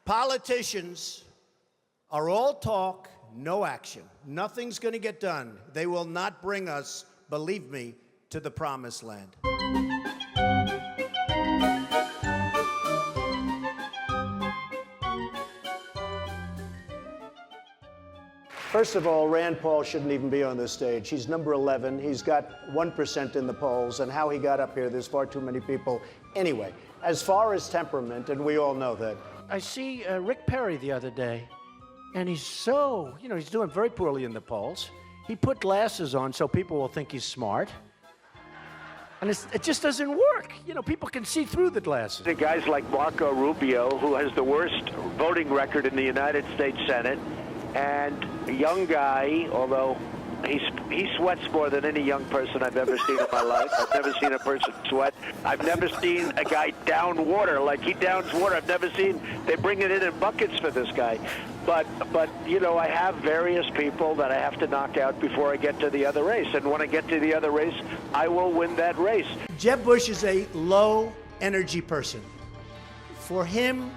Politicians are all talk, no action. Nothing's going to get done. They will not bring us, believe me, to the promised land. First of all, Rand Paul shouldn't even be on this stage. He's number 11. He's got 1% in the polls, and how he got up here, there's far too many people. Anyway, as far as temperament, and we all know that. I see Rick Perry the other day, and he's so, he's doing very poorly in the polls. He put glasses on so people will think he's smart. And it just doesn't work. People can see through the glasses. The guys like Marco Rubio, who has the worst voting record in the United States Senate, and a young guy, although he sweats more than any young person I've ever seen in my life. I've never seen a person sweat. I've never seen a guy down water like he downs water. I've never seen, they bring it in buckets for this guy. But I have various people that I have to knock out before I get to the other race. And when I get to the other race, I will win that race. Jeb Bush is a low-energy person. For him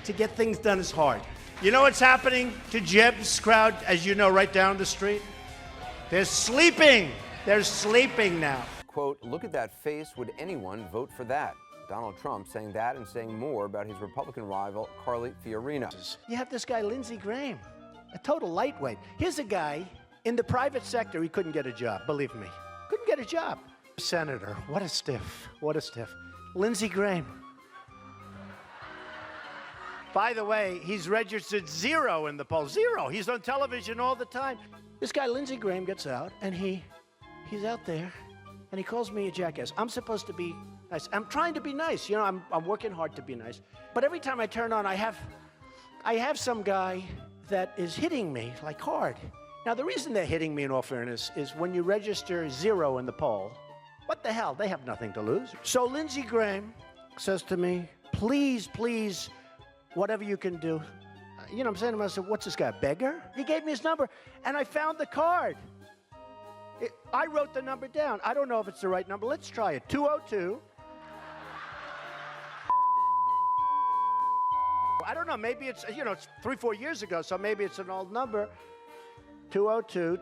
to get things done is hard. You know what's happening to Jeb's crowd, as you know, right down the street? They're sleeping. They're sleeping now. Quote, look at that face. Would anyone vote for that? Donald Trump saying that and saying more about his Republican rival, Carly Fiorina. You have this guy, Lindsey Graham, a total lightweight. Here's a guy in the private sector. He couldn't get a job, believe me. Couldn't get a job. Senator, what a stiff. What a stiff. Lindsey Graham. By the way, he's registered 0 in the polls. 0. He's on television all the time. This guy, Lindsey Graham, gets out, and he's out there, and he calls me a jackass. I'm supposed to be nice. I'm trying to be nice. I'm working hard to be nice. But every time I turn on, I have some guy that is hitting me, like hard. Now, the reason they're hitting me, in all fairness, is when you register 0 in the poll, what the hell? They have nothing to lose. So Lindsey Graham says to me, please, please, whatever you can do. I'm saying to myself, what's this guy, a beggar? He gave me his number, and I found the card. I wrote the number down. I don't know if it's the right number. Let's try it. 202. I don't know. Maybe it's, it's 3-4 years ago, so maybe it's an old number. 202.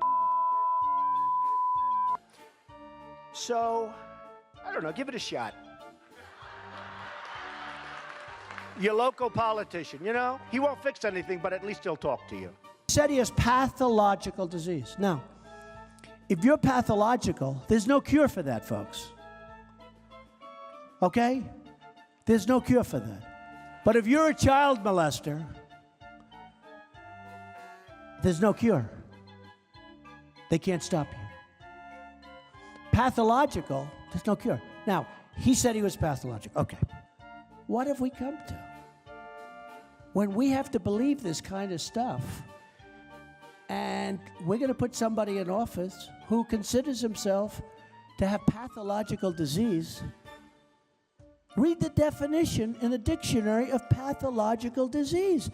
So, I don't know. Give it a shot. Your local politician, he won't fix anything, but at least he'll talk to you. He said he has pathological disease. Now, if you're pathological, there's no cure for that, folks. Okay? There's no cure for that. But if you're a child molester, there's no cure. They can't stop you. Pathological, there's no cure. Now, he said he was pathological. Okay. What have we come to? When we have to believe this kind of stuff, and we're going to put somebody in office who considers himself to have pathological disease. Read the definition in the dictionary of pathological disease.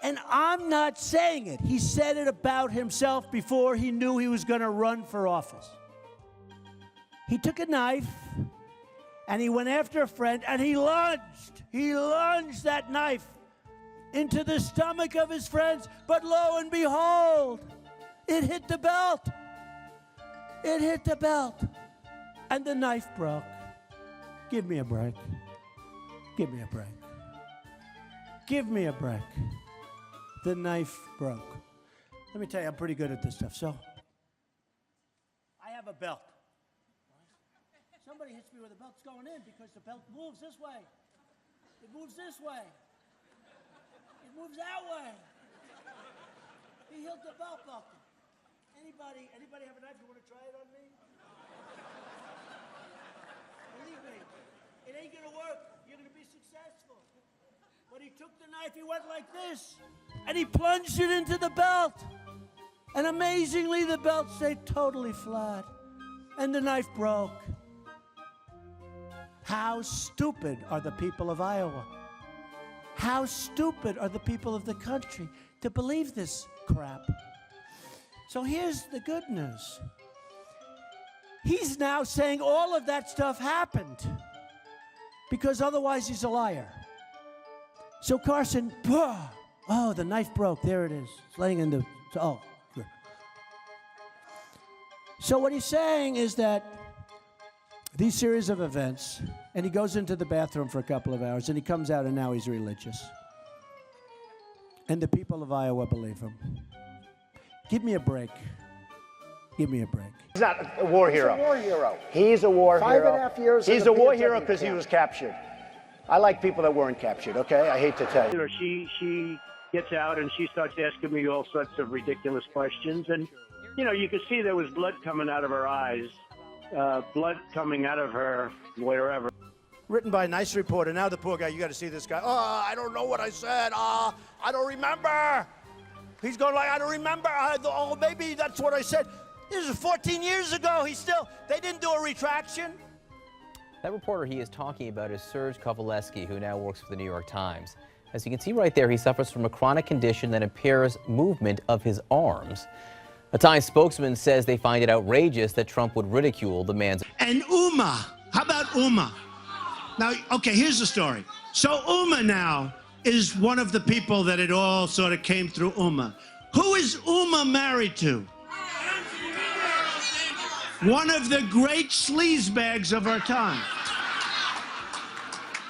And I'm not saying it. He said it about himself before he knew he was going to run for office. He took a knife, and he went after a friend, and he lunged that knife into the stomach of his friends, but lo and behold, it hit the belt. It hit the belt, and the knife broke. Give me a break. Give me a break. Give me a break. The knife broke. Let me tell you, I'm pretty good at this stuff. So, I have a belt. Somebody hits me with a belt. It's going in because the belt moves this way. It moves this way. It moves that way. He hit the belt buckle. Anybody have a knife? You want to try it on me? Believe me, it ain't gonna work. You're gonna be successful. But he took the knife, he went like this, and he plunged it into the belt. And amazingly, the belt stayed totally flat, and the knife broke. How stupid are the people of Iowa? How stupid are the people of the country to believe this crap? So here's the good news. He's now saying all of that stuff happened because otherwise he's a liar. So Carson, oh, the knife broke. There it is. It's laying in the, oh. Good. So what he's saying is that these series of events, and he goes into the bathroom for a couple of hours, and he comes out, and now he's religious. And the people of Iowa believe him. Give me a break. Give me a break. He's not a war hero. He's a war hero. He's a war hero. 5.5 years. He's a war hero because he was captured. I like people that weren't captured, okay? I hate to tell you. She gets out and she starts asking me all sorts of ridiculous questions. And, you could see there was blood coming out of her eyes, blood coming out of her wherever. Written by a nice reporter. Now the poor guy, you got to see this guy. Oh, I don't know what I said. I don't remember. He's going like, I don't remember. Oh, maybe that's what I said. This is 14 years ago. They didn't do a retraction. That reporter he is talking about is Serge Kovaleski, who now works for the New York Times. As you can see right there, he suffers from a chronic condition that impairs movement of his arms. A Times spokesman says they find it outrageous that Trump would ridicule the man's... And Uma, how about Uma? Now, okay, here's the story. So Uma now is one of the people that it all sort of came through Uma. Who is Uma married to? One of the great sleazebags of our time.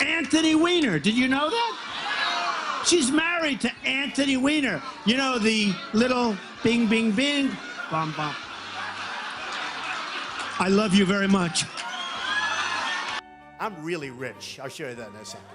Anthony Weiner. Did you know that? She's married to Anthony Weiner. You know, the little bing, bing, bing, bum, bum. I love you very much. I'm really rich. I'll show you that in a second.